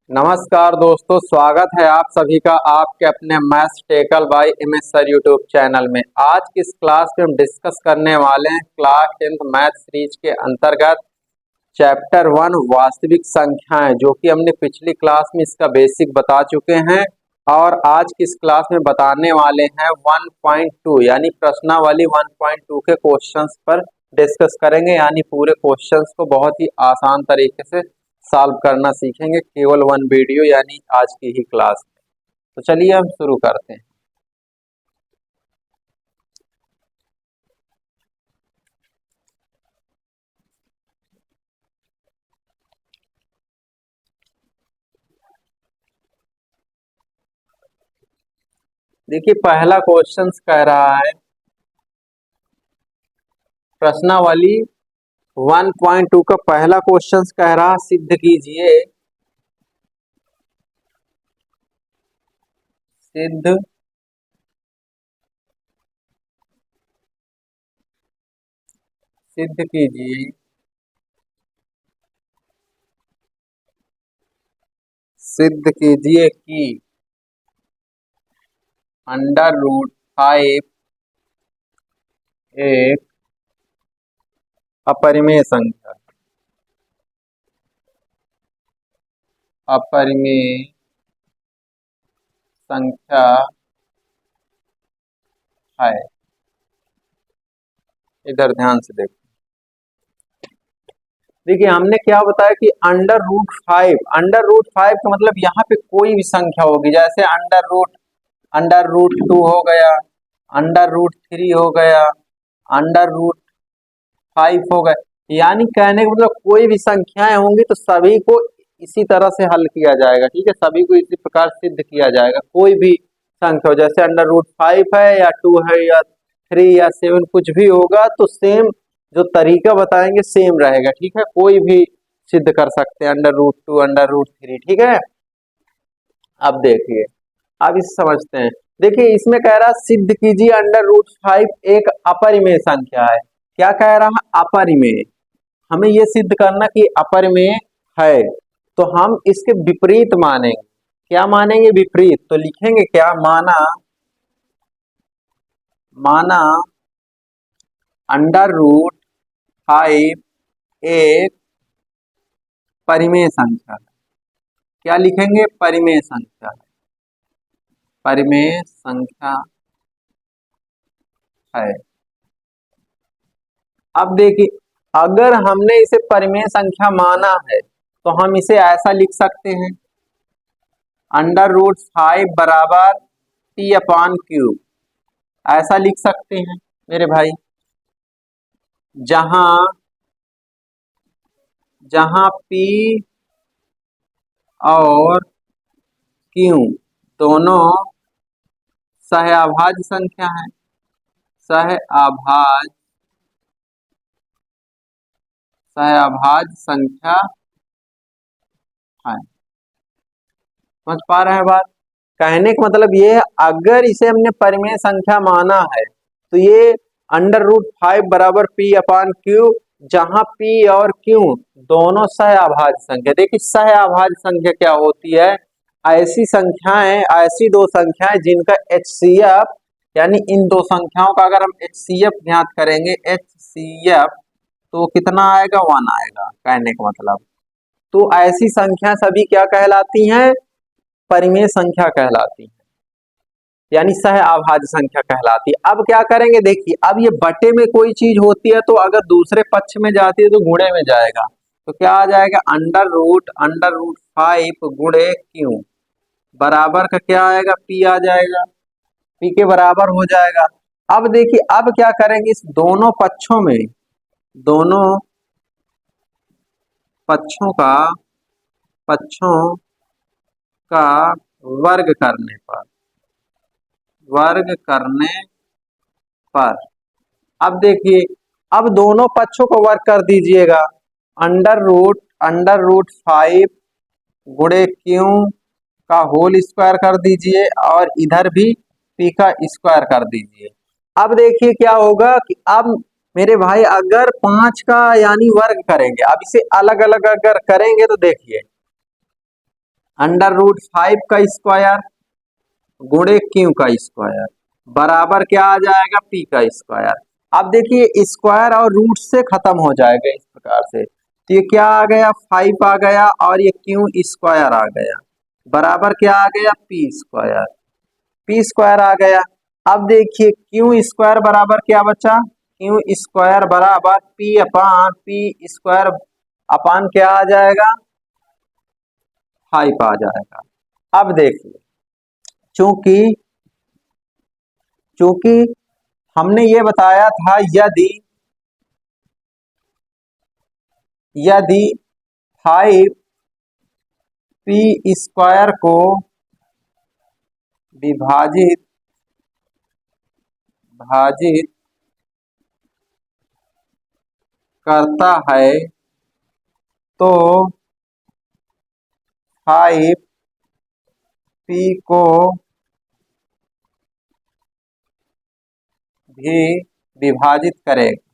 नमस्कार दोस्तों, स्वागत है आप सभी का आपके अपने maths tackle by MS sir YouTube channel में। आज की इस क्लास में हम डिस्कस करने वाले हैं क्लास 10th मैथ सीरीज के अंतर्गत चैप्टर 1 वास्तविक संख्याएं, जो कि हमने पिछली क्लास में इसका बेसिक बता चुके हैं। और आज की इस क्लास में बताने वाले हैं 1.2 यानी प्रश्नावली 1.2 के क्वेश्चंस पर डिस्कस करेंगे। यानी पूरे क्वेश्चंस को बहुत ही आसान तरीके से सॉल्व करना सीखेंगे केवल वन वीडियो यानी आज की ही क्लास में। तो चलिए हम शुरू करते हैं। देखिए पहला क्वेश्चन कह रहा है प्रश्नावली 1.2 का पहला क्वेश्चन कह रहा सिद्ध कीजिए सिद्ध सिद्ध कीजिए सिद्ध कीजिए कि √5 एक अपरिमेय संख्या है। इधर ध्यान से देखो। देखिए हमने क्या बताया कि √5 का मतलब यहाँ पे कोई भी संख्या होगी, जैसे अंडर रूट 2 हो गया, √3 हो गया, √5 हो गए। यानी कहने का मतलब कोई भी संख्याएं होंगी तो सभी को इसी तरह से हल किया जाएगा। ठीक है, सभी को इसी प्रकार सिद्ध किया जाएगा। कोई भी संख्या हो, जैसे √5 है या 2 है या 3 या 7 कुछ भी होगा तो सेम जो तरीका बताएंगे सेम रहेगा। ठीक है, कोई भी सिद्ध कर सकते हैं √2 √3। ठीक है, अब देखिए, अब इसे समझते हैं। देखिए इसमें कह रहा सिद्ध कीजिए √5 एक अपरिमेय संख्या है। क्या कह रहा है? अपरिमेय। हमें यह सिद्ध करना कि अपरिमेय है, तो हम इसके विपरीत मानेंगे। क्या मानेंगे? विपरीत। तो लिखेंगे क्या? माना √5 एक परिमेय संख्या है। क्या लिखेंगे? परिमेय संख्या है। परिमेय संख्या है। अब देखिए, अगर हमने इसे परिमेय संख्या माना है तो हम इसे ऐसा लिख सकते हैं √5 बराबर p/क्यूब। ऐसा लिख सकते हैं मेरे भाई, जहां p और q दोनों सहअभाज्य संख्या है। सहअभाज्य संख्या है। समझ पा रहे हैं बात? कहने का मतलब ये है, अगर इसे हमने परिमेय संख्या माना है तो ये √5 बराबर p/क्यू, जहां p और q दोनों सहअभाज्य संख्या। देखिए सहअभाज्य संख्या क्या होती है? ऐसी संख्याएं, ऐसी दो संख्याएं जिनका HCF यानी इन दो संख्याओं का अगर हम HCF ज्ञात करेंगे, HCF तो कितना आएगा? 1 आएगा। कहने का मतलब, तो ऐसी संख्या सभी क्या कहलाती हैं? परिमेय संख्या कहलाती है, यानी सहअभाज्य संख्या कहलाती है। अब क्या करेंगे? देखिए, अब ये बटे में कोई चीज होती है तो अगर दूसरे पक्ष में जाती है तो गुणे में जाएगा। तो क्या आ जाएगा? √5 गुणे क्यू बराबर का क्या आएगा? p आ जाएगा। p के बराबर हो जाएगा। अब देखिए, अब क्या करेंगे? इस दोनों दोनों पक्षों का वर्ग करने पर अब देखिए, अब दोनों पक्षों को वर्ग कर दीजिएगा। √5 गुणे क्यू का होल स्क्वायर कर दीजिए और इधर भी p का स्क्वायर कर दीजिए। अब देखिए क्या होगा कि अब मेरे भाई अगर 5 का यानी वर्ग करेंगे, अब इसे अलग अलग अगर करेंगे तो देखिए √5 का स्क्वायर गुणे क्यू का स्क्वायर बराबर क्या आ जाएगा, पी का स्क्वायर। अब देखिए स्क्वायर और रूट से खत्म हो जाएगा इस प्रकार से, तो ये क्या आ गया, 5 आ गया और ये क्यू स्क्वायर आ गया बराबर क्या आ गया, पी स्क्वायर। पी स्क्वायर आ गया। अब देखिए क्यू स्क्वायर बराबर क्या बचा, क्यू स्क्वायर बराबर पी अपान पी स्क्वायर अपान क्या आ जाएगा, 5 आ जाएगा। अब देखिए चूंकि चूंकि हमने ये बताया था यदि यदि 5 पी स्क्वायर को विभाजित भाजित करता है तो 5 पी को भी विभाजित करेगा।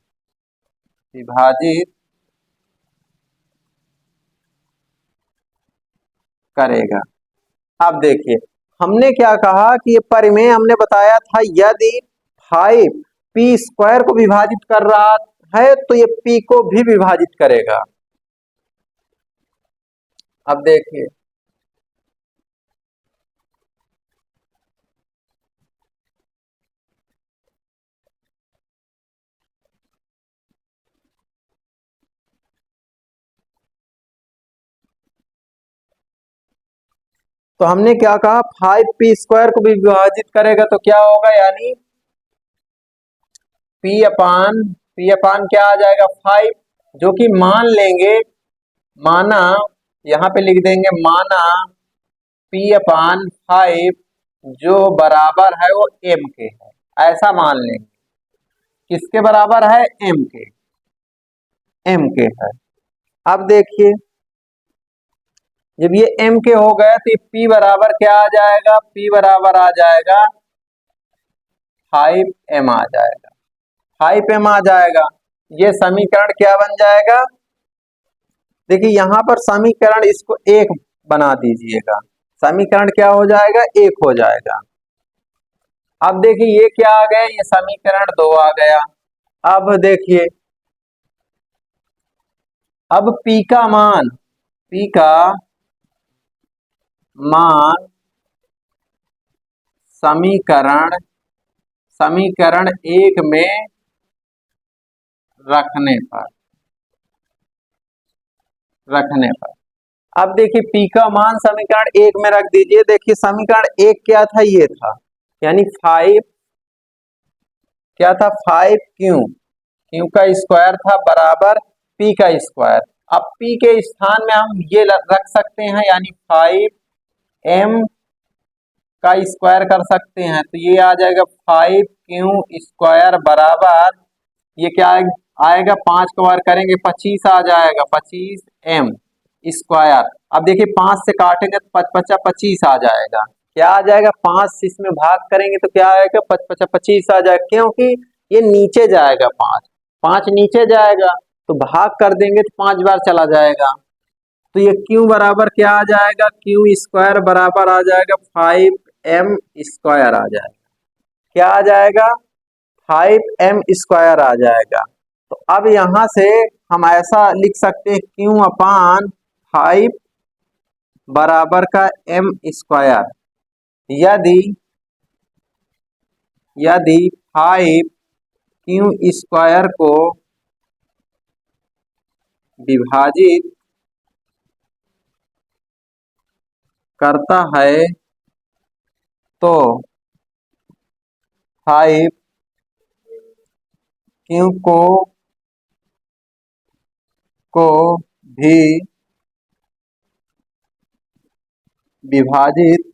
अब देखिए हमने क्या कहा कि ये परिमेय हमने बताया था यदि 5 पी स्क्वायर को विभाजित कर रहा है तो ये पी को भी विभाजित करेगा। अब देखिए तो हमने क्या कहा, 5 पी स्क्वायर को भी विभाजित करेगा तो क्या होगा, यानी पी अपान क्या आ जाएगा, 5, जो कि मान लेंगे, माना यहाँ पे लिख देंगे माना पी अपान 5 जो बराबर है वो एम के है, ऐसा मान लेंगे। किसके बराबर है, एम के है। अब देखिए जब ये एम के हो गए तो ये पी बराबर क्या आ जाएगा, पी बराबर आ जाएगा 5m आ जाएगा, 5m आ जाएगा। ये समीकरण क्या बन जाएगा, देखिए यहां पर समीकरण इसको एक बना दीजिएगा, समीकरण क्या हो जाएगा, एक हो जाएगा। अब देखिए ये क्या आ गया, ये समीकरण 2 आ गया। अब देखिए अब पी का मान समीकरण एक में रखने पर अब देखिए पी का मान समीकरण एक में रख दीजिए। देखिए समीकरण एक क्या था, ये था, यानी 5 क्या था, 5 क्यू का स्क्वायर था बराबर पी का स्क्वायर। अब पी के स्थान में हम ये रख सकते हैं, यानी 5m का स्क्वायर कर सकते हैं, तो ये आ जाएगा 5 क्यू स्क्वायर बराबर, ये क्या आएगा, 5 को बार करेंगे 25 आ जाएगा, 25m स्क्वायर। अब देखिए 5 से काटेंगे तो 5×5 = 25 आ जाएगा। क्या आ जाएगा, 5 से इसमें भाग करेंगे तो क्या आएगा, 5×5 = 25 आ जाएगा, क्योंकि ये नीचे जाएगा, 5 नीचे जाएगा तो भाग कर देंगे तो 5 बार चला जाएगा, तो ये क्यू बराबर क्या आ जाएगा, क्यू स्क्वायर बराबर आ जाएगा 5m स्क्वायर आ जाएगा। क्या आ जाएगा, 5m स्क्वायर आ जाएगा। तो अब यहां से हम ऐसा लिख सकते हैं, क्यू अपान 5 बराबर का m स्क्वायर, यदि 5 क्यू स्क्वायर को विभाजित करता है तो 5 क्यू को भी विभाजित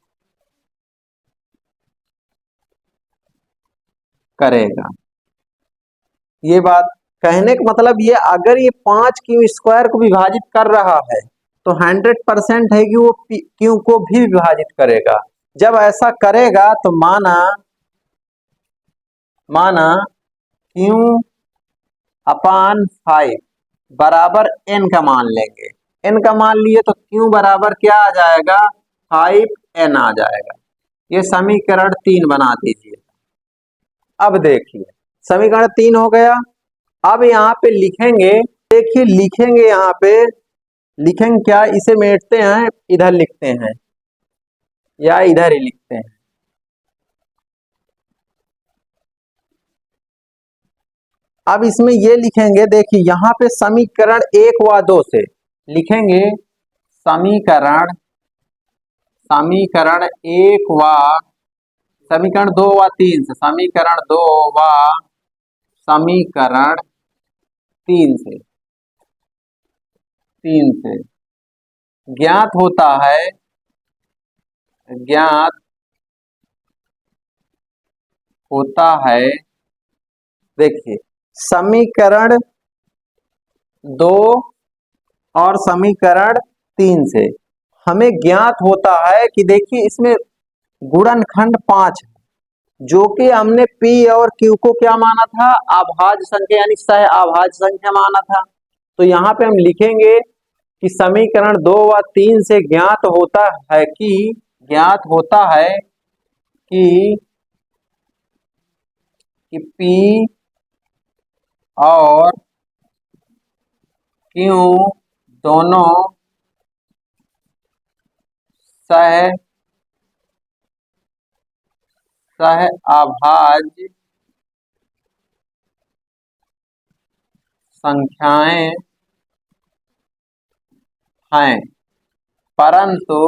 करेगा। ये बात कहने का मतलब ये, अगर ये 5 क्यू स्क्वायर को विभाजित कर रहा है तो 100% है कि वो क्यू को भी विभाजित करेगा। जब ऐसा करेगा तो माना क्यू अपान 5 बराबर n का मान लेंगे, n का मान लिए तो क्यू बराबर क्या आ जाएगा, 5n आ जाएगा। ये समीकरण 3 बना दीजिए। अब देखिए समीकरण 3 हो गया। अब यहाँ पे लिखेंगे, देखिए लिखेंगे यहाँ पे, लिखेंगे क्या, इसे मेटते हैं, इधर लिखते हैं या इधर ही लिखते हैं। अब इसमें ये लिखेंगे, देखिए यहाँ पे समीकरण 1 व 2 से लिखेंगे, समीकरण समीकरण 1 व समीकरण 2 व 3 से, समीकरण 2 व समीकरण 3 से ज्ञात होता है, ज्ञात होता है, देखिए समीकरण 2 और समीकरण 3 से हमें ज्ञात होता है कि देखिए इसमें गुणनखंड 5 है, जो कि हमने P और Q को क्या माना था, अभाज्य संख्या यानी सह अभाज्य संख्या माना था। तो यहाँ पे हम लिखेंगे कि समीकरण 2 व 3 से ज्ञात होता है कि P और Q दोनों सह अभाज्य संख्याएं हैं, परंतु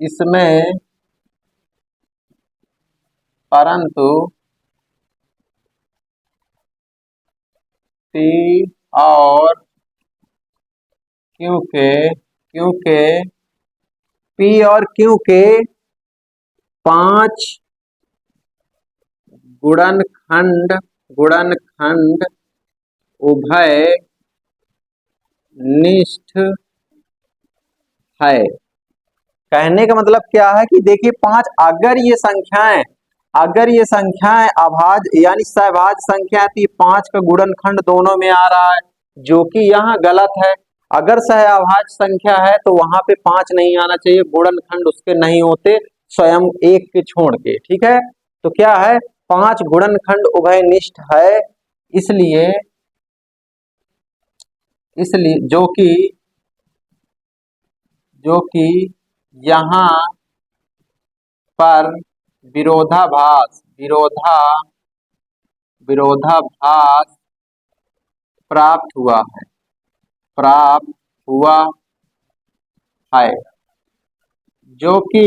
इसमें P और Q के 5 गुणनखंड उभय निष्ठ है। कहने का मतलब क्या है कि देखिए 5, अगर ये संख्याएं अभाज्य यानी सहभाज्य संख्या थी, 5 का गुणनखंड दोनों में आ रहा है, जो कि यहाँ गलत है। अगर सह अभाज्य संख्या है तो वहां पे 5 नहीं आना चाहिए, गुणनखंड उसके नहीं होते स्वयं एक के छोड़ के, ठीक है। तो क्या है, 5 गुणनखंड उभयनिष्ठ है, इसलिए जो कि यहाँ पर विरोधाभास प्राप्त हुआ है, जो कि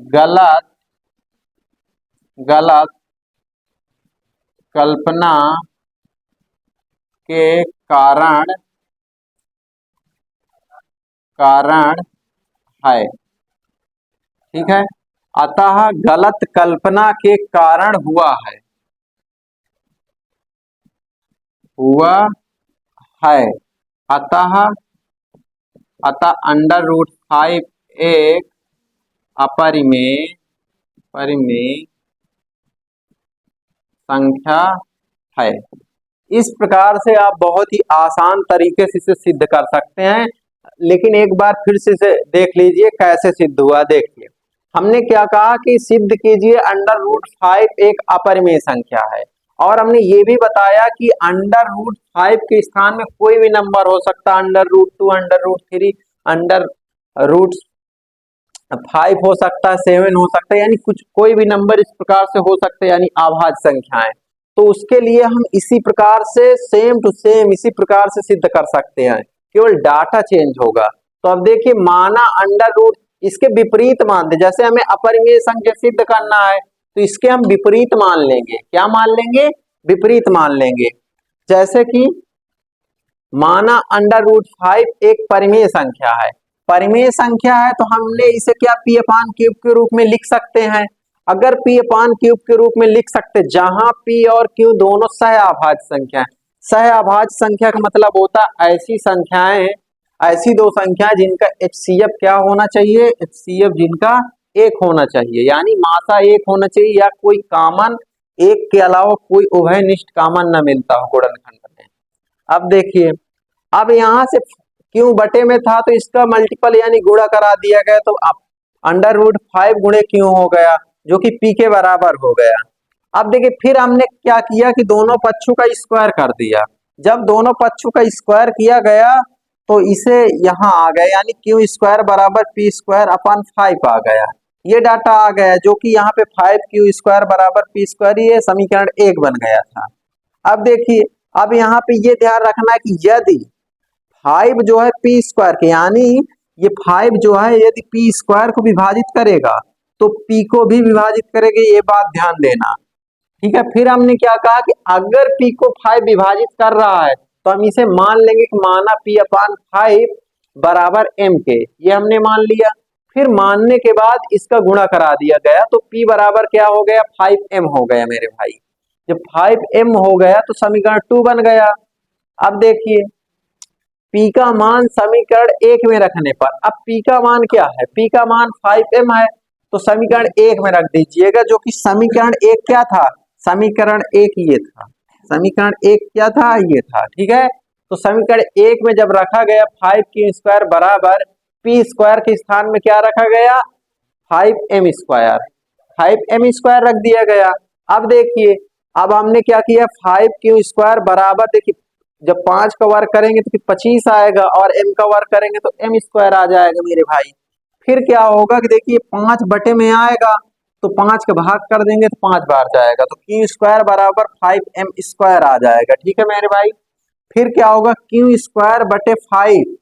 गलत कल्पना के कारण है, ठीक है। अतः गलत कल्पना के कारण हुआ है अतः √5 एक अपरिमेय संख्या है। इस प्रकार से आप बहुत ही आसान तरीके से इसे सिद्ध कर सकते हैं, लेकिन एक बार फिर से इसे देख लीजिए कैसे सिद्ध हुआ। देखिए हमने क्या कहा कि सिद्ध कीजिए √5 एक अपरिमेय संख्या है, और हमने ये भी बताया कि √5 के स्थान में कोई भी नंबर हो सकता है, √2, √3, √5 हो सकता है, 7 हो सकता है, यानी कोई भी नंबर इस प्रकार से हो सकता है, यानी अभाज्य संख्याएं। तो उसके लिए हम इसी प्रकार से सेम टू सेम इसी प्रकार से सिद्ध कर सकते हैं, केवल डाटा चेंज होगा। तो अब देखिए माना इसके विपरीत मान दे, जैसे हमें अपरिमेय संख्या सिद्ध करना है तो इसके हम विपरीत मान लेंगे। क्या मान लेंगे? विपरीत मान लेंगे। जैसे कि माना √5 एक परिमेय संख्या है, तो हमने इसे क्या P/3 के रूप में लिख सकते हैं। अगर P/3 के रूप में लिख सकते, जहां P और Q दोनों सह अभाज्य संख्या है। सह अभाज्य संख्या का मतलब होता है ऐसी दो संख्याएं जिनका HCF क्या होना चाहिए, HCF जिनका 1 होना चाहिए, यानी मासा 1 होना चाहिए, या कोई कॉमन 1 के अलावा कोई उभयनिष्ठ कॉमन न मिलता हो गुणनखंड में। अब देखिए, अब यहाँ से क्यू बटे में था तो इसका मल्टीपल यानी गुणा करा दिया गया, तो अब अंडर रूट 5 गुणे क्यू हो गया जो कि पी के बराबर हो गया। अब देखिए फिर हमने क्या किया कि दोनों पक्षों का स्क्वायर कर दिया। जब दोनों पक्षों का स्क्वायर किया गया तो इसे यहाँ आ गया, यानी क्यू स्क्वायर बराबर पी स्क्वायर अपन 5 आ गया। ये डाटा आ गया जो कि यहाँ पे 5 क्यू स्क्वायर बराबर पी स्क्वायर, ये समीकरण 1 बन गया था। अब देखिए, अब यहाँ पे ये ध्यान रखना है कि यदि 5 जो है पी स्क्वायर के, यानी ये 5 जो है यदि पी स्क्वायर को विभाजित करेगा तो पी को भी विभाजित करेगा, ये बात ध्यान देना। ठीक है, फिर हमने क्या कहा कि अगर पी को 5 विभाजित कर रहा है तो हम इसे मान लेंगे कि माना पी अपान 5 बराबर एम के, ये हमने मान लिया। फिर मानने के बाद इसका गुणा करा दिया गया तो पी बराबर क्या हो गया, 5m हो गया मेरे भाई। जब 5m हो गया तो समीकरण 2 बन गया। अब देखिए, पी का मान समीकरण 1 में रखने पर, अब पी का मान क्या है, पी का मान 5m है, तो समीकरण 1 में रख दीजिएगा, जो कि समीकरण 1 क्या था, समीकरण 1 ये था, समीकरण 1 क्या था, ये था। ठीक है, तो समीकरण 1 में जब रखा गया 5 क्यू स्क्वायर बराबर पी स्क्वायर के स्थान में क्या रखा गया, 5m स्क्वायर, 5m स्क्वायर रख दिया गया। अब देखिए, अब हमने क्या किया, 5 क्यू स्क्वायर बराबर, देखिए जब 5 का वर्ग करेंगे तो फिर 25 आएगा और m का वर्ग करेंगे तो m स्क्वायर आ जाएगा मेरे भाई। फिर क्या होगा कि देखिए 5 बटे में आएगा तो 5 का भाग कर देंगे तो 5 बार जाएगा, तो क्यू स्क्वायर बराबर 5m स्क्वायर आ जाएगा। ठीक है मेरे भाई, फिर क्या होगा, क्यू स्क्वायर बटे 5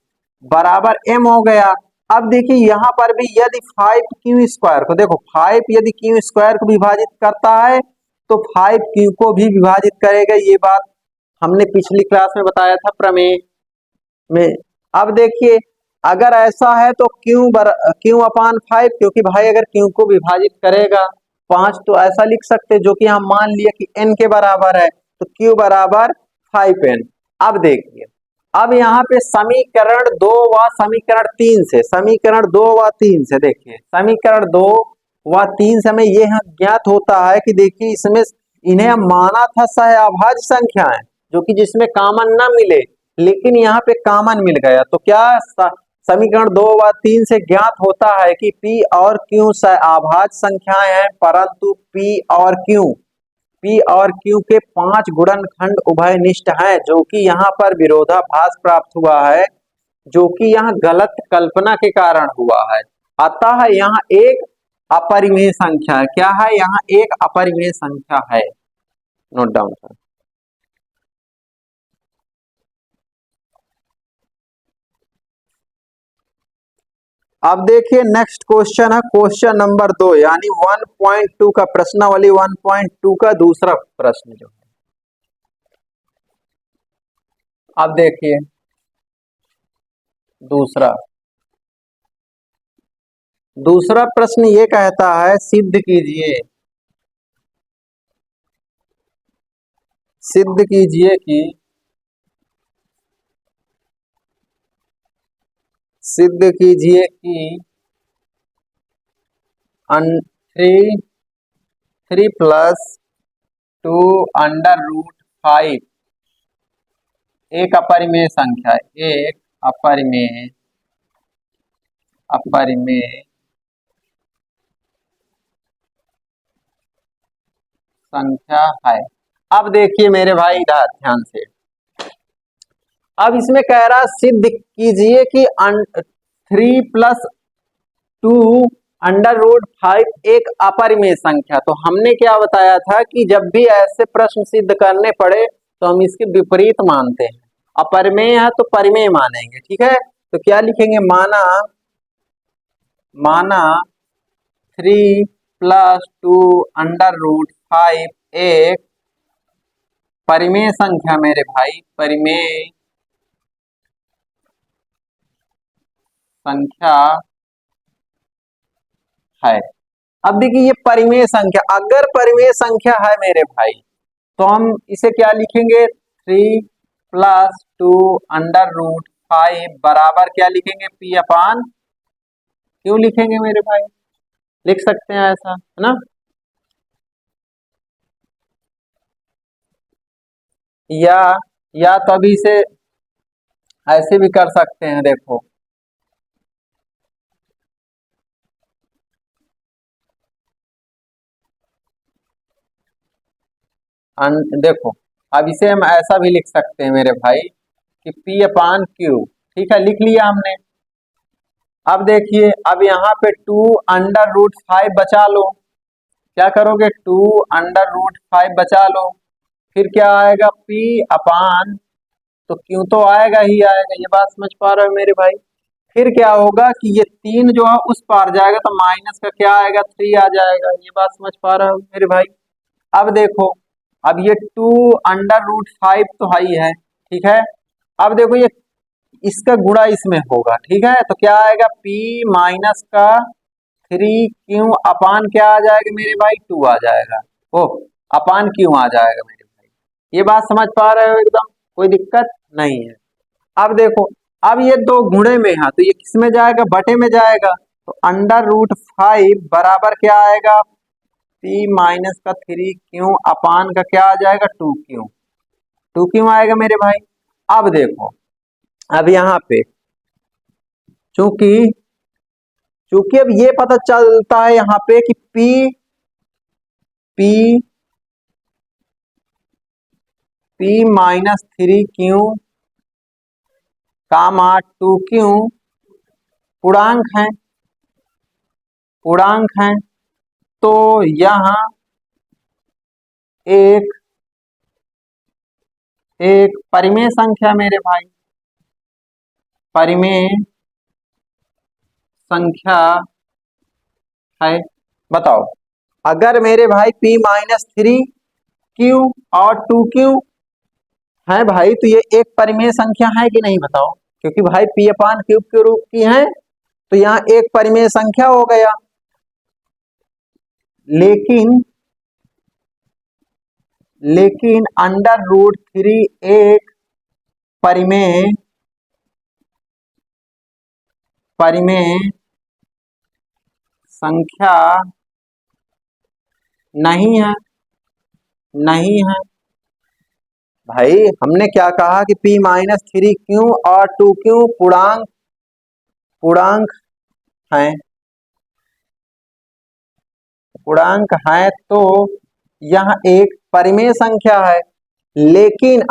बराबर m हो गया। अब देखिए यहाँ पर भी यदि 5 क्यू स्क्वायर को, देखो 5 यदि क्यू स्क्वायर को विभाजित करता है तो 5 क्यू को भी विभाजित करेगा, ये बात हमने पिछली क्लास में बताया था प्रमेय में। अब देखिए, अगर ऐसा है तो क्यू अपान 5, क्योंकि भाई अगर क्यू को विभाजित करेगा 5 तो ऐसा लिख सकते जो कि हम मान लिया कि n के बराबर है, तो क्यू बराबर 5n। अब देखिए, अब यहाँ पे समीकरण 2 व समीकरण 3 से, समीकरण 2 व 3 से देखिए, समीकरण 2 व 3 से हमें ये ज्ञात होता है कि देखिए इसमें इन्हें हम माना था सहअभाज्य संख्याएं जो कि जिसमें कॉमन ना मिले, लेकिन यहाँ पे कॉमन मिल गया, तो क्या समीकरण 2 व 3 से ज्ञात होता है कि P और Q सहअभाज्य संख्याएं हैं, परंतु P और Q के 5 गुणनखंड उभयनिष्ठ हैं, जो कि यहाँ पर विरोधाभास प्राप्त हुआ है, जो कि यहाँ गलत कल्पना के कारण हुआ है। अतः यहाँ एक अपरिमेय संख्या है, क्या है, यहाँ एक अपरिमेय संख्या है। नोट डाउन कर। अब देखिए नेक्स्ट क्वेश्चन है, क्वेश्चन नंबर 2, यानी 1.2 का प्रश्नावली 1.2 का दूसरा प्रश्न जो है। अब देखिए दूसरा प्रश्न ये कहता है, सिद्ध कीजिए कि सिद्ध कीजिए कि 3 प्लस 2 अंडर रूट 5 एक अपरिमेय संख्या है, एक अपरिमेय संख्या है। अब देखिए मेरे भाई इधर ध्यान से, अब इसमें कह रहा सिद्ध कीजिए कि 3 प्लस 2 अंडर रूट 5 एक अपरिमेय संख्या। तो हमने क्या बताया था कि जब भी ऐसे प्रश्न सिद्ध करने पड़े तो हम इसके विपरीत मानते हैं, अपरिमेय है तो परिमेय मानेंगे। ठीक है, तो क्या लिखेंगे, माना 3 प्लस 2 अंडर रूट 5 एक परिमेय संख्या मेरे भाई, परिमेय संख्या है। अब देखिए ये परिमेय संख्या, अगर परिमेय संख्या है मेरे भाई तो हम इसे क्या लिखेंगे, 3 प्लस 2 अंडर रूट 5 बराबर क्या लिखेंगे, पी अपान क्यों लिखेंगे मेरे भाई, लिख सकते हैं ऐसा, है ना। या या तो अभी इसे ऐसे भी कर सकते हैं, देखो देखो अब इसे हम ऐसा भी लिख सकते हैं मेरे भाई कि P अपान क्यू। ठीक है, लिख लिया हमने। अब देखिए, अब यहाँ पे 2√5 बचा लो। क्या करोगे, 2√5 बचा लो, फिर क्या आएगा, P अपान, तो क्यों तो आएगा ही आएगा, ये बात समझ पा रहे हो मेरे भाई। फिर क्या होगा कि ये 3 जो है उस पार जाएगा तो माइनस का क्या आएगा, 3 आ जाएगा, ये बात समझ पा रहे हो मेरे भाई। अब देखो, अब ये 2√5 तो हाई है, ठीक है। अब देखो ये इसका गुणा इसमें होगा, ठीक है, तो क्या आएगा, P माइनस का 3Q अपान क्या आ जाएगा मेरे भाई, 2 आ जाएगा। ओ, अपान क्यों आ जाएगा मेरे भाई, ये बात समझ पा रहे हो एकदम, कोई दिक्कत नहीं है। अब देखो, अब ये दो गुणे में है तो ये किस में जाएगा, बटे में जाएगा, तो √5 बराबर क्या आएगा, P माइनस का 3Q अपान का क्या आ जाएगा, 2Q। 2Q आएगा मेरे भाई। अब देखो, अब यहाँ पे चूंकि चूंकि अब ये पता चलता है यहाँ पे कि P माइनस 3Q कामा 2Q पूर्णांक है, पूर्णांक है, तो यहाँ एक एक परिमेय संख्या मेरे भाई, परिमेय संख्या है। बताओ, अगर मेरे भाई P माइनस 3Q और 2Q है भाई, तो ये एक परिमेय संख्या है कि नहीं, बताओ। क्योंकि भाई P अपान क्यूब के रूप की है, तो यहाँ एक परिमेय संख्या हो गया। लेकिन लेकिन √3 एक परिमेय परिमेय संख्या नहीं है, नहीं है भाई। हमने क्या कहा कि P माइनस 3Q और 2Q पूर्णांक पूर्णांक है, पूर्णांक है, तो यह एक परिमेय संख्या है। लेकिन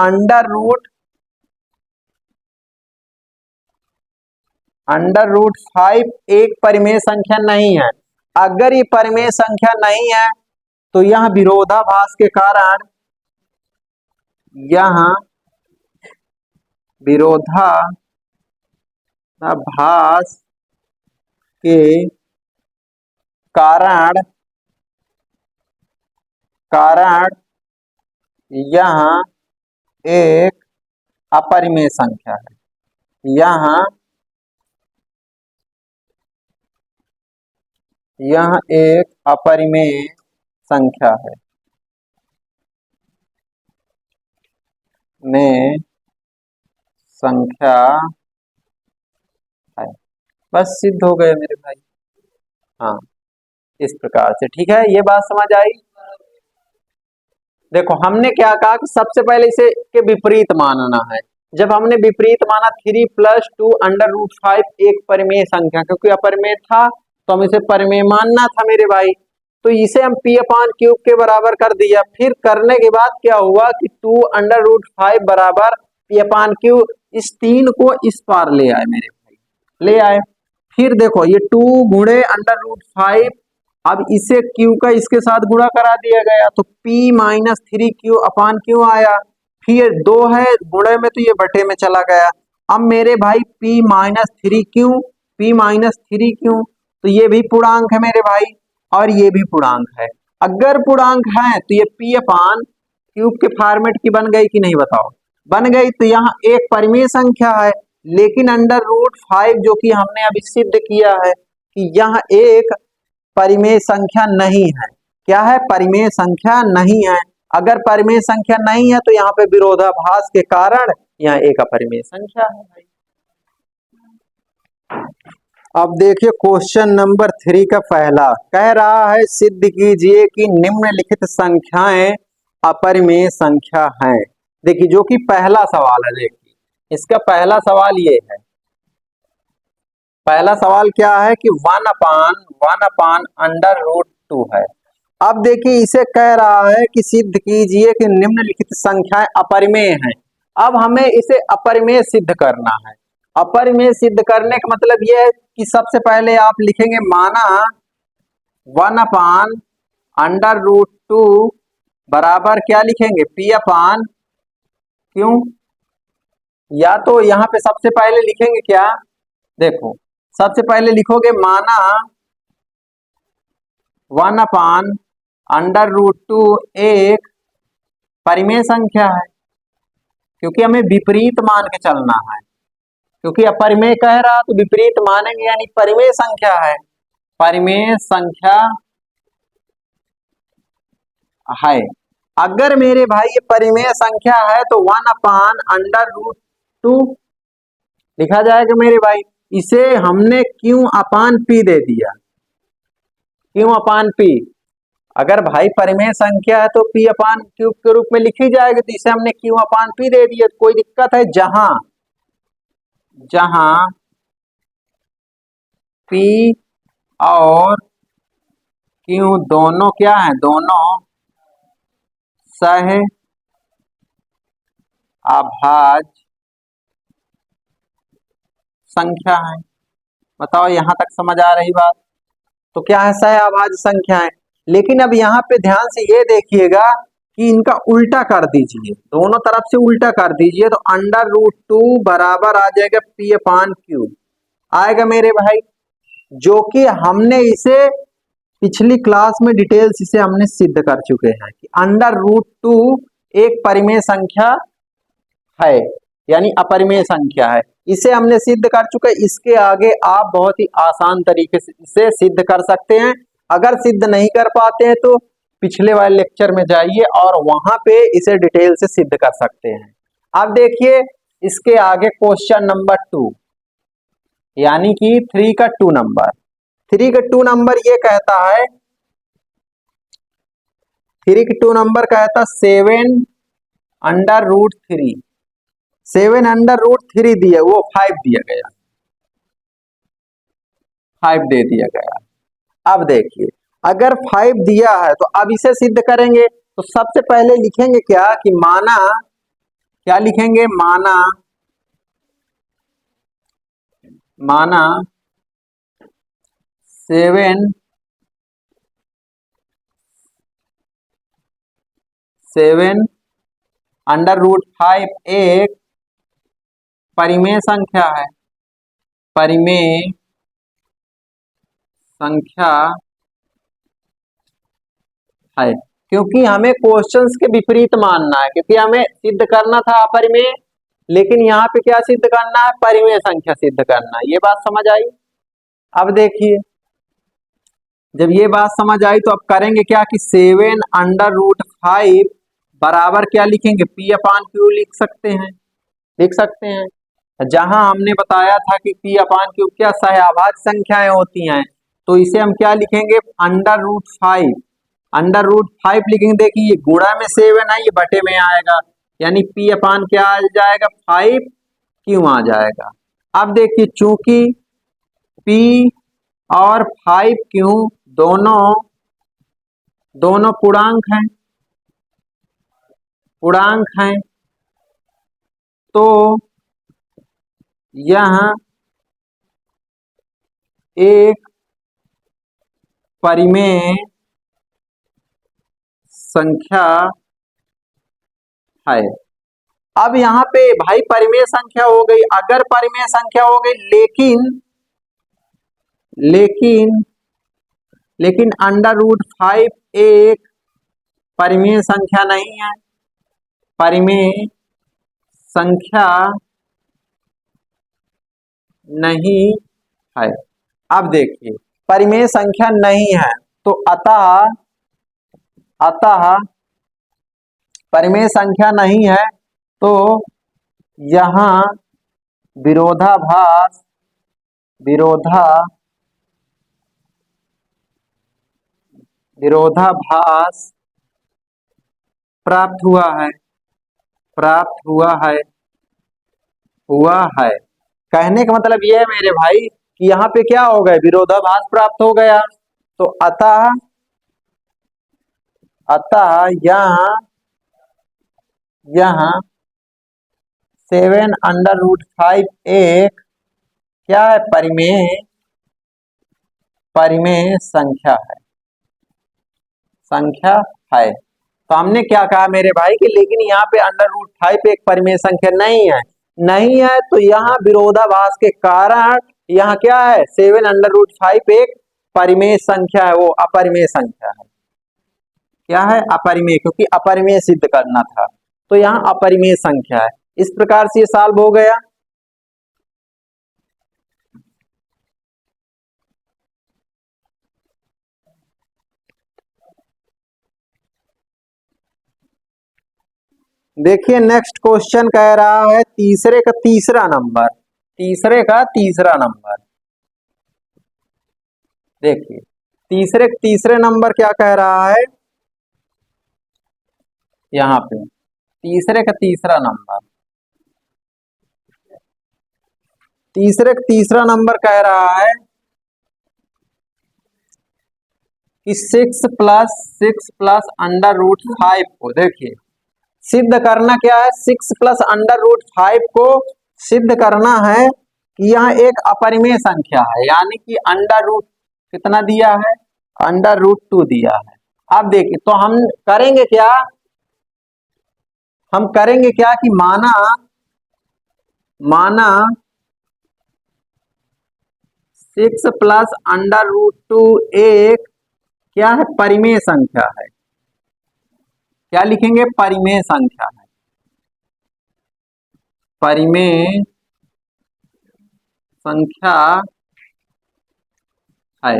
√5 एक परिमेय संख्या नहीं है। अगर ये परिमेय संख्या नहीं है तो यह विरोधाभास के कारण, यह विरोधाभास के कारण कारण यह एक अपरिमेय संख्या है, यह एक अपरिमेय संख्या है, में संख्या है। बस सिद्ध हो गए मेरे भाई। हाँ, इस प्रकार से, ठीक है, ये बात समझ आई। देखो, हमने क्या कहा कि सबसे पहले इसे के विपरीत मानना है। जब हमने विपरीत माना 3 + 2 √5 एक परिमेय संख्या, क्योंकि अपरिमेय था तो हम इसे परिमेय मानना था मेरे भाई, तो इसे हम P अपान क्यूब के बराबर कर दिया। फिर करने के बाद क्या हुआ कि 2√5 बराबर P अपान क्यूब, इस 3 को इस पार ले आए मेरे भाई, ले आए। फिर देखो, ये 2 गुणे √5, अब इसे Q का इसके साथ गुणा करा दिया गया, तो P माइनस 3Q अपान क्यू आया। फिर 2 है गुणे में, तो ये बटे में चला गया। अब मेरे भाई P minus 3Q, P minus 3Q, तो ये भी पूर्णांक है मेरे भाई, और ये भी पूर्णांक है। अगर पूर्णांक है तो ये P अपान क्यूब के फॉर्मेट की बन गई कि नहीं, बताओ। बन गई, तो यहाँ एक परिमेय संख्या है। लेकिन √5 जो कि हमने अभी सिद्ध किया है कि यह एक परिमेय संख्या नहीं है। क्या है, परिमेय संख्या नहीं है। अगर परिमेय संख्या नहीं है तो यहाँ पे विरोधाभास के कारण यह एक अपरिमेय संख्या है भाई। अब देखिए क्वेश्चन नंबर 3 का पहला कह रहा है, सिद्ध कीजिए कि निम्नलिखित संख्याएं अपरिमेय संख्या हैं। देखिए जो कि पहला सवाल है, देखिए इसका पहला सवाल ये है, पहला सवाल क्या है कि one upon under root two है। अब देखिए इसे कह रहा है कि सिद्ध कीजिए कि निम्नलिखित संख्याएं अपरिमेय हैं। अब हमें इसे अपरिमेय सिद्ध करना है। अपरिमेय सिद्ध करने का मतलब यह है कि सबसे पहले आप लिखेंगे माना one upon under root two बराबर क्या लिखेंगे पी अपान क्यों, या तो यहाँ पे सबसे पहले लिखेंगे क्या, देखो सबसे पहले लिखोगे माना one upon under root two एक परिमेय संख्या है, क्योंकि हमें विपरीत मान के चलना है, क्योंकि अपरिमेय कह रहा तो विपरीत मानेंगे यानी परिमेय संख्या है, परिमेय संख्या है। अगर मेरे भाई ये परिमेय संख्या है तो one upon under root two लिखा जाएगा मेरे भाई। इसे हमने क्यों अपान पी दे दिया, क्यों अपान पी, अगर भाई परिमेय संख्या है तो पी अपान क्यूब के रूप में लिखी जाएगी, तो इसे हमने क्यों अपान पी दे दिया, कोई दिक्कत है। जहां जहां पी और क्यू दोनों क्या है, दोनों सह अभाज्य संख्या है। बताओ यहां तक समझ आ रही बात, तो क्या है सह अभाज्य संख्या है। लेकिन अब यहाँ पे ध्यान से ये देखिएगा कि इनका उल्टा कर दीजिए, दोनों तरफ से उल्टा कर दीजिए, तो अंडर रूट टू बराबर आ जाएगा पी अपान क्यू आएगा मेरे भाई, जो कि हमने इसे पिछली क्लास में डिटेल्स इसे हमने सिद्ध कर चुके हैं कि अंडर रूट टू एक परिमेय संख्या है, यानी अपरिमेय संख्या है, इसे हमने सिद्ध कर चुके। इसके आगे आप बहुत ही आसान तरीके से इसे सिद्ध कर सकते हैं। अगर सिद्ध नहीं कर पाते हैं तो पिछले वाले लेक्चर में जाइए और वहां पे इसे डिटेल से सिद्ध कर सकते हैं। अब देखिए इसके आगे क्वेश्चन नंबर 2 यानी कि 3 का 2 नंबर, 3 का 2 नंबर ये कहता है, 3 का 2 नंबर कहता 7 अंडर रूट 3, 7 अंडर रूट 3 दिया, वो 5 दिया गया, 5 दे दिया गया। अब देखिए अगर 5 दिया है तो अब इसे सिद्ध करेंगे, तो सबसे पहले लिखेंगे क्या कि माना, क्या लिखेंगे माना, माना 7 अंडर रूट 5 एक परिमेय संख्या है, परिमेय संख्या है, क्योंकि हमें क्वेश्चंस के विपरीत मानना है, क्योंकि हमें सिद्ध करना था अपरिमेय, लेकिन यहाँ पे क्या सिद्ध करना है, परिमेय संख्या सिद्ध करना है। ये बात समझ आई। अब देखिए जब ये बात समझ आई तो अब करेंगे क्या कि 7 अंडर रूट 5 बराबर क्या लिखेंगे पी अपान क्यू लिख सकते हैं, लिख सकते हैं। जहां हमने बताया था कि पी अपान क्यू क्या सहअभाज्य संख्याएं होती हैं, तो इसे हम क्या लिखेंगे अंडर रूट 5, अंडर रूट 5 लिखेंगे। देखिए ये गुणा में 7 है, ये बटे में आएगा, यानी पी अपान क्या आ जाएगा 5 क्यू आ जाएगा। अब देखिए चूंकि पी और 5 क्यू दोनों दोनों पूर्णांक हैं, तो यह एक परिमेय संख्या है। अब यहाँ पे भाई परिमेय संख्या हो गई, अगर परिमेय संख्या हो गई, लेकिन लेकिन अंडर रूट 5 एक परिमेय संख्या नहीं है, परिमेय संख्या नहीं है। अब देखिए परिमेय संख्या नहीं है, तो अतः अतः परिमेय संख्या नहीं है, तो यहां विरोधाभास विरोधा विरोधाभास प्राप्त हुआ है, प्राप्त हुआ है। कहने का मतलब ये है मेरे भाई कि यहाँ पे क्या हो गया, विरोधाभास प्राप्त हो गया। तो अतः यहाँ 7/5 एक क्या है, परिमेय संख्या है। तो हमने क्या कहा मेरे भाई कि लेकिन यहाँ पे √5 एक परिमेय संख्या नहीं है, तो यहाँ विरोधाभास के कारण यहाँ क्या है, 7/5 एक परिमेय संख्या है, वो अपरिमेय संख्या है। क्या है, अपरिमेय, क्योंकि अपरिमेय सिद्ध करना था, तो यहाँ अपरिमेय संख्या है। इस प्रकार से ये सॉल्व हो गया। देखिए नेक्स्ट क्वेश्चन कह रहा है तीसरे का तीसरा नंबर। देखिए तीसरे नंबर क्या कह रहा है, यहाँ पे तीसरे का तीसरा नंबर कह रहा है कि 6 प्लस √5 को, देखिए सिद्ध करना क्या है, 6 प्लस √5 को सिद्ध करना है कि यह एक अपरिमेय संख्या है, यानी कि √ कितना दिया है, √2 दिया है। अब देखिए तो हम करेंगे क्या कि माना 6 प्लस √2 एक क्या है, परिमेय संख्या है। क्या लिखेंगे, परिमेय संख्या है, परिमेय संख्या है।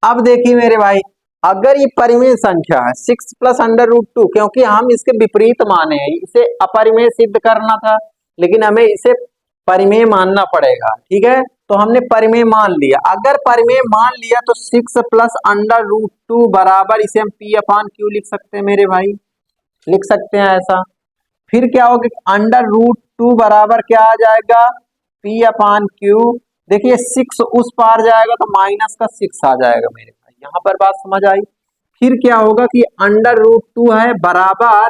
अब देखिए मेरे भाई, अगर ये परिमेय संख्या है 6 प्लस √2, क्योंकि हम इसके विपरीत माने हैं, इसे अपरिमेय सिद्ध करना था, लेकिन हमें इसे परिमेय मानना पड़ेगा, ठीक है। तो हमने परिमेय मान लिया। अगर परिमेय मान लिया तो 6 प्लस √2 बराबर, इसे हम P/Q लिख सकते हैं मेरे भाई, लिख सकते हैं ऐसा। फिर क्या होगा, √2 बराबर क्या आ जाएगा, P/Q। देखिए 6 उस पार जाएगा तो माइनस का 6 आ जाएगा मेरे भाई, यहाँ पर बात समझ आई। फिर क्या होगा कि √2 है बराबर,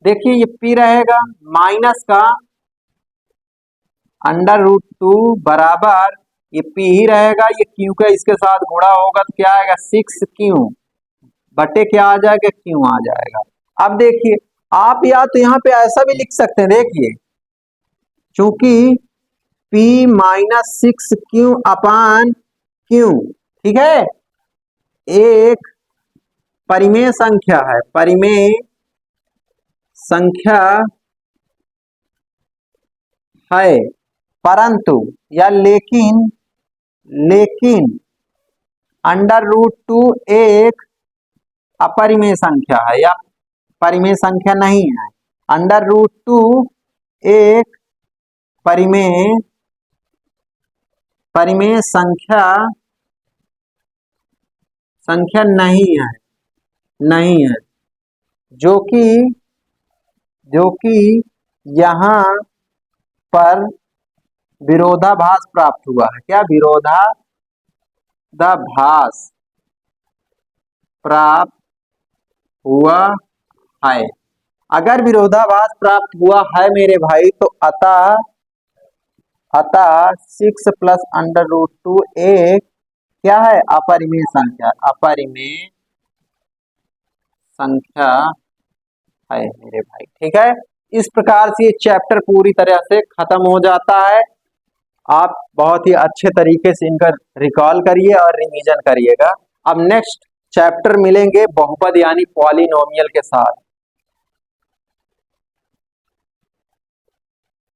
देखिए ये P रहेगा माइनस का √2 बराबर, ये P ही रहेगा, ये Q का इसके साथ गुणा होगा तो क्या आएगा, 6Q बटे क्या आ जाएगा, Q आ जाएगा। अब देखिए आप या तो यहाँ पे ऐसा भी लिख सकते हैं, देखिए चूंकि P माइनस 6Q/Q, ठीक है, एक परिमेय संख्या है, परंतु या लेकिन √2 एक अपरिमेय संख्या है या परिमेय संख्या नहीं है। √2 एक परिमेय संख्या नहीं है, जो कि यहाँ पर विरोधाभास प्राप्त हुआ है। क्या, विरोधाभास प्राप्त हुआ है। अगर विरोधाभास प्राप्त हुआ है मेरे भाई, तो अतः 6 प्लस √2 एक क्या है, अपरिमेय संख्या है मेरे भाई, ठीक है। इस प्रकार से ये चैप्टर पूरी तरह से खत्म हो जाता है। आप बहुत ही अच्छे तरीके से इनका रिकॉल करिए और रिवीजन करिएगा। अब नेक्स्ट चैप्टर मिलेंगे बहुपद यानी पॉलिनोमियल के साथ।